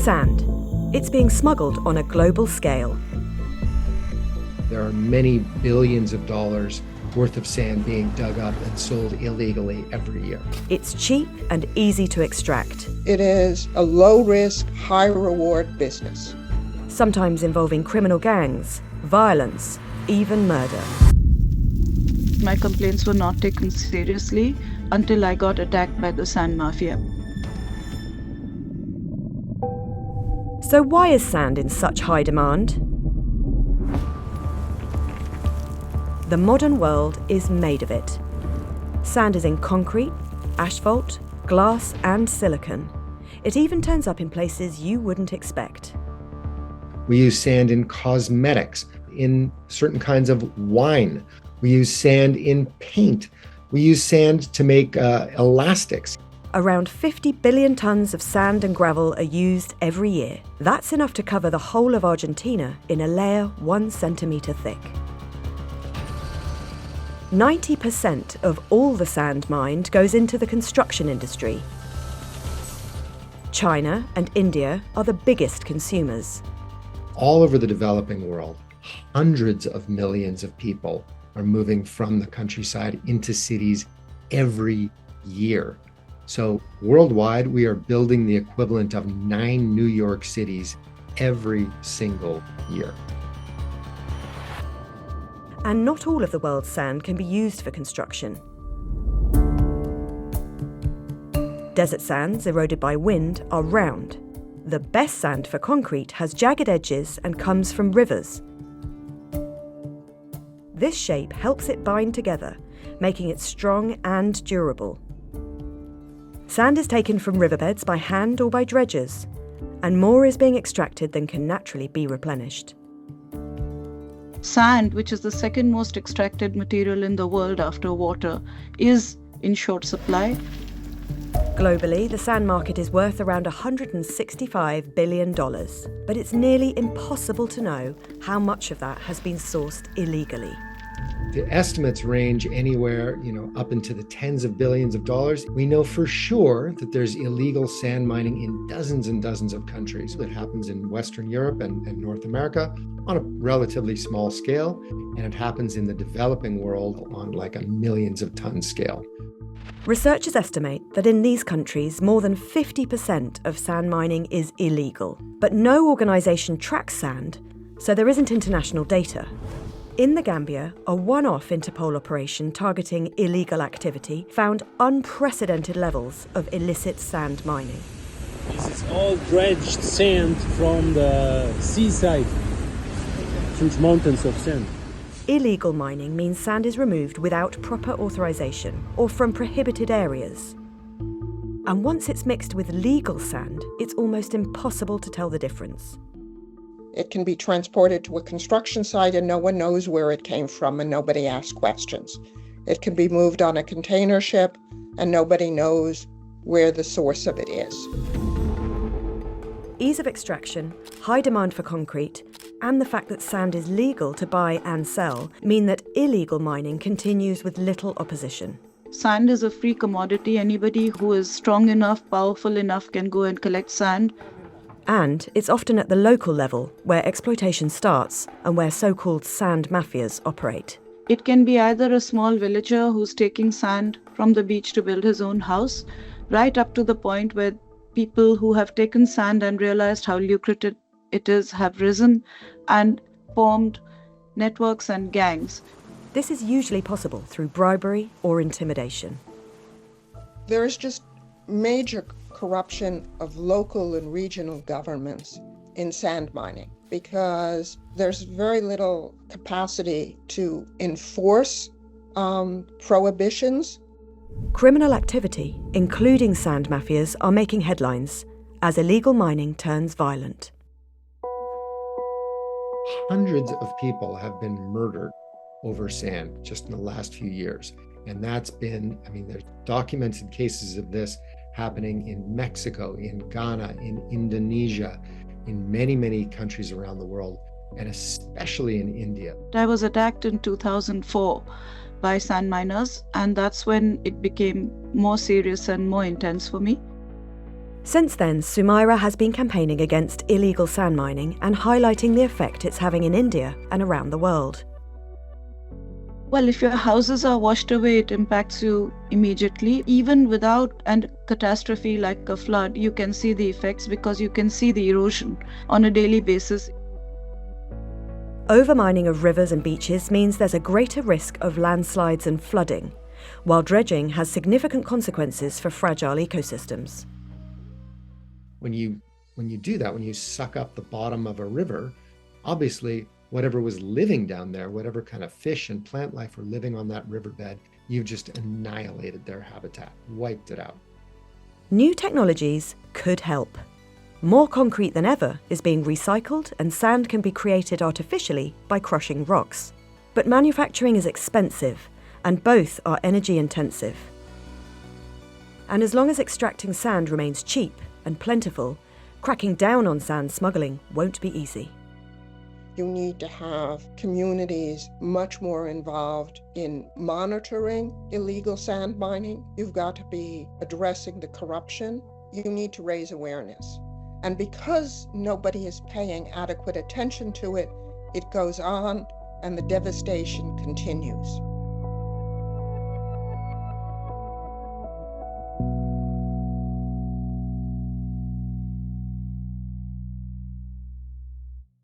Sand. It's being smuggled on a global scale. There are many billions of dollars worth of sand being dug up and sold illegally every year. It's cheap and easy to extract. It is a low-risk, high-reward business. Sometimes involving criminal gangs, violence, even murder. My complaints were not taken seriously until I got attacked by the sand mafia. So why is sand in such high demand? The modern world is made of it. Sand is in concrete, asphalt, glass and silicon. It even turns up in places you wouldn't expect. We use sand in cosmetics, in certain kinds of wine. We use sand in paint. We use sand to make elastics. Around 50 billion tons of sand and gravel are used every year. That's enough to cover the whole of Argentina in a layer 1 centimetre thick. 90% of all the sand mined goes into the construction industry. China and India are the biggest consumers. All over the developing world, hundreds of millions of people are moving from the countryside into cities every year. So worldwide, we are building the equivalent of 9 New York cities every single year. And not all of the world's sand can be used for construction. Desert sands, eroded by wind, are round. The best sand for concrete has jagged edges and comes from rivers. This shape helps it bind together, making it strong and durable. Sand is taken from riverbeds by hand or by dredgers, and more is being extracted than can naturally be replenished. Sand, which is the second most extracted material in the world after water, is in short supply. Globally, the sand market is worth around $165 billion, but it's nearly impossible to know how much of that has been sourced illegally. The estimates range anywhere, up into the tens of billions of dollars. We know for sure that there's illegal sand mining in dozens and dozens of countries. It happens in Western Europe and North America on a relatively small scale, and it happens in the developing world on like a millions of ton scale. Researchers estimate that in these countries, more than 50% of sand mining is illegal. But no organisation tracks sand, so there isn't international data. In the Gambia, a one-off Interpol operation targeting illegal activity found unprecedented levels of illicit sand mining. This is all dredged sand from the seaside, huge mountains of sand. Illegal mining means sand is removed without proper authorization or from prohibited areas. And once it's mixed with legal sand, it's almost impossible to tell the difference. It can be transported to a construction site and no one knows where it came from and nobody asks questions. It can be moved on a container ship and nobody knows where the source of it is. Ease of extraction, high demand for concrete, and the fact that sand is legal to buy and sell mean that illegal mining continues with little opposition. Sand is a free commodity. Anybody who is strong enough, powerful enough can go and collect sand. And it's often at the local level where exploitation starts and where so-called sand mafias operate. It can be either a small villager who's taking sand from the beach to build his own house, right up to the point where people who have taken sand and realized how lucrative it is have risen and formed networks and gangs. This is usually possible through bribery or intimidation. There is just major corruption of local and regional governments in sand mining because there's very little capacity to enforce prohibitions. Criminal activity, including sand mafias, are making headlines as illegal mining turns violent. Hundreds of people have been murdered over sand just in the last few years. And that's been, there's documented cases of this happening in Mexico, in Ghana, in Indonesia, in many, many countries around the world, and especially in India. I was attacked in 2004 by sand miners, and that's when it became more serious and more intense for me. Since then, Sumaira has been campaigning against illegal sand mining and highlighting the effect it's having in India and around the world. Well, if your houses are washed away, it impacts you immediately. Even without a catastrophe like a flood, you can see the effects because you can see the erosion on a daily basis. Overmining of rivers and beaches means there's a greater risk of landslides and flooding, while dredging has significant consequences for fragile ecosystems. When you do that, when you suck up the bottom of a river, obviously whatever was living down there, whatever kind of fish and plant life were living on that riverbed, you've just annihilated their habitat, wiped it out. New technologies could help. More concrete than ever is being recycled, and sand can be created artificially by crushing rocks. But manufacturing is expensive, and both are energy intensive. And as long as extracting sand remains cheap and plentiful, cracking down on sand smuggling won't be easy. You need to have communities much more involved in monitoring illegal sand mining. You've got to be addressing the corruption. You need to raise awareness. And because nobody is paying adequate attention to it, it goes on and the devastation continues.